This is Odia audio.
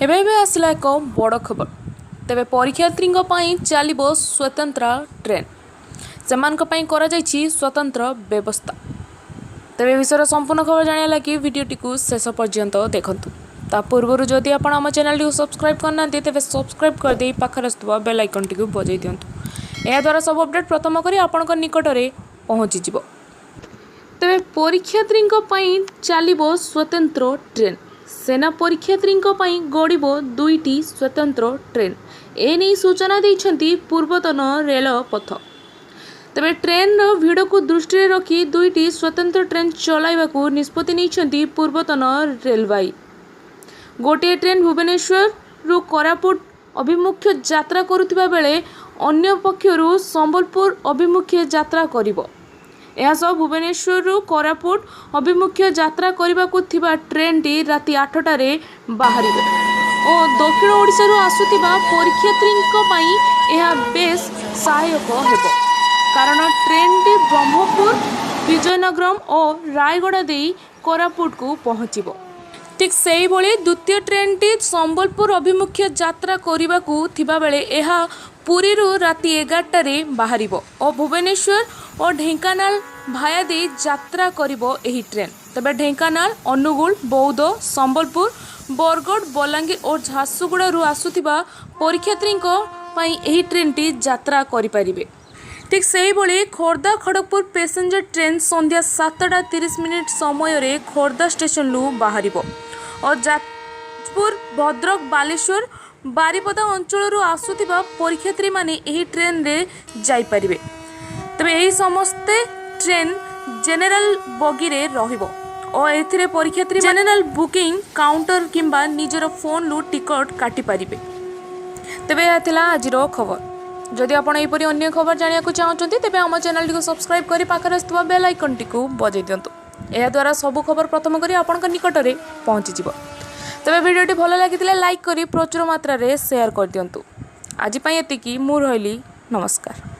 ଏବେ ଏବେ ଆସିଲା ଏକ ବଡ଼ ଖବର। ତେବେ ପରୀକ୍ଷାର୍ଥୀଙ୍କ ପାଇଁ ଚାଲିବ ସ୍ୱତନ୍ତ୍ର ଟ୍ରେନ୍। ସେମାନଙ୍କ ପାଇଁ କରାଯାଇଛି ସ୍ୱତନ୍ତ୍ର ବ୍ୟବସ୍ଥା। ତେବେ ବିଷୟର ସମ୍ପୂର୍ଣ୍ଣ ଖବର ଜାଣିବା ଲାଗି ଭିଡ଼ିଓଟିକୁ ଶେଷ ପର୍ଯ୍ୟନ୍ତ ଦେଖନ୍ତୁ। ତା ପୂର୍ବରୁ ଯଦି ଆପଣ ଆମ ଚ୍ୟାନେଲଟିକୁ ସବସ୍କ୍ରାଇବ୍ କରିନାହାନ୍ତି ତେବେ ସବସ୍କ୍ରାଇବ୍ କରିଦେଇ ପାଖରେ ଆସୁଥିବା ବେଲ୍ ଆଇକନ୍ଟିକୁ ବଜାଇ ଦିଅନ୍ତୁ। ଏହାଦ୍ୱାରା ସବୁ ଅପଡ଼େଟ୍ ପ୍ରଥମ କରି ଆପଣଙ୍କ ନିକଟରେ ପହଞ୍ଚିଯିବ। ତେବେ ପରୀକ୍ଷାର୍ଥୀଙ୍କ ପାଇଁ ଚାଲିବ ସ୍ୱତନ୍ତ୍ର ଟ୍ରେନ୍। ସେନା ପରୀକ୍ଷାର୍ଥୀଙ୍କ ପାଇଁ ଗଡ଼ିବ 2ଟି ସ୍ୱତନ୍ତ୍ର ଟ୍ରେନ୍। ଏନେଇ ସୂଚନା ଦେଇଛନ୍ତି ପୂର୍ବତନ ରେଳପଥ। ତେବେ ଟ୍ରେନ୍ର ଭିଡ଼କୁ ଦୃଷ୍ଟିରେ ରଖି 2ଟି ସ୍ୱତନ୍ତ୍ର ଟ୍ରେନ୍ ଚଳାଇବାକୁ ନିଷ୍ପତ୍ତି ନେଇଛନ୍ତି ପୂର୍ବତନ ରେଳବାଇ। ଗୋଟିଏ ଟ୍ରେନ୍ ଭୁବନେଶ୍ୱରରୁ କୋରାପୁଟ ଅଭିମୁଖେ ଯାତ୍ରା କରୁଥିବା ବେଳେ ଅନ୍ୟ ପକ୍ଷରୁ ସମ୍ବଲପୁର ଅଭିମୁଖେ ଯାତ୍ରା କରିବ। ଏହାସହ ଭୁବନେଶ୍ୱରରୁ କୋରାପୁଟ ଅଭିମୁଖେ ଯାତ୍ରା କରିବାକୁ ଥିବା ଟ୍ରେନ୍ଟି ରାତି 8ଟାରେ ବାହାରିବ ଓ ଦକ୍ଷିଣ ଓଡ଼ିଶାରୁ ଆସୁଥିବା ପରୀକ୍ଷାର୍ଥୀଙ୍କ ପାଇଁ ଏହା ବେଶ୍ ସହାୟକ ହେବ। କାରଣ ଟ୍ରେନ୍ଟି ବ୍ରହ୍ମପୁର, ବିଜୟନଗରମ ଓ ରାୟଗଡ଼ା ଦେଇ କୋରାପୁଟକୁ ପହଞ୍ଚିବ। ଠିକ୍ ସେହିଭଳି ଦ୍ୱିତୀୟ ଟ୍ରେନ୍ଟି ସମ୍ବଲପୁର ଅଭିମୁଖେ ଯାତ୍ରା କରିବାକୁ ଥିବାବେଳେ ଏହା ପୁରୀରୁ ରାତି 11ଟାରେ ବାହାରିବ ଓ ଭୁବନେଶ୍ୱର ଓ ଢେଙ୍କାନାଳ ଭାୟା ଦେଇ ଯାତ୍ରା କରିବ ଏହି ଟ୍ରେନ୍। ତେବେ ଢେଙ୍କାନାଳ, ଅନୁଗୁଳ, ବୌଦ୍ଧ, ସମ୍ବଲପୁର, ବରଗଡ଼, ବଲାଙ୍ଗୀର ଓ ଝାରସୁଗୁଡ଼ାରୁ ଆସୁଥିବା ପରୀକ୍ଷାର୍ଥୀଙ୍କ ପାଇଁ ଏହି ଟ୍ରେନ୍ଟି ଯାତ୍ରା କରିପାରିବେ। ଠିକ୍ ସେହିଭଳି ଖୋର୍ଦ୍ଧା ଖଡ଼ଗପୁର ପ୍ୟାସେଞ୍ଜର ଟ୍ରେନ୍ ସନ୍ଧ୍ୟା 7:30 ସମୟରେ ଖୋର୍ଦ୍ଧା ଷ୍ଟେସନରୁ ବାହାରିବ ଓ ଯାଜପୁର, ଭଦ୍ରକ, ବାଲେଶ୍ୱର, ବାରିପଦା ଅଞ୍ଚଳରୁ ଆସୁଥିବା ପରୀକ୍ଷାର୍ଥୀମାନେ ଏହି ଟ୍ରେନ୍ରେ ଯାଇପାରିବେ। ତେବେ ଏହି ସମସ୍ତେ ଟ୍ରେନ୍ ଜେନେରାଲ ବଗିରେ ରହିବ ଓ ଏଥିରେ ପରୀକ୍ଷାର୍ଥୀ ଜେନେରାଲ ବୁକିଂ କାଉଣ୍ଟର କିମ୍ବା ନିଜର ଫୋନ୍ରୁ ଟିକଟ କାଟିପାରିବେ। ତେବେ ଏହା ଥିଲା ଆଜିର ଖବର। ଯଦି ଆପଣ ଏହିପରି ଅନ୍ୟ ଖବର ଜାଣିବାକୁ ଚାହୁଁଛନ୍ତି ତେବେ ଆମ ଚ୍ୟାନେଲଟିକୁ ସବସ୍କ୍ରାଇବ୍ କରି ପାଖରେ ଆସୁଥିବା ବେଲ୍ ଆଇକନ୍ଟିକୁ ବଜାଇ ଦିଅନ୍ତୁ। ଏହାଦ୍ୱାରା ସବୁ ଖବର ପ୍ରଥମ କରି ଆପଣଙ୍କ ନିକଟରେ ପହଞ୍ଚିଯିବ। ତେବେ ଭିଡ଼ିଓଟି ଭଲ ଲାଗିଥିଲେ ଲାଇକ୍ କରି ପ୍ରଚୁର ମାତ୍ରାରେ ସେୟାର କରିଦିଅନ୍ତୁ। ଆଜି ପାଇଁ ଏତିକି। ମୁଁ ରହିଲି। ନମସ୍କାର।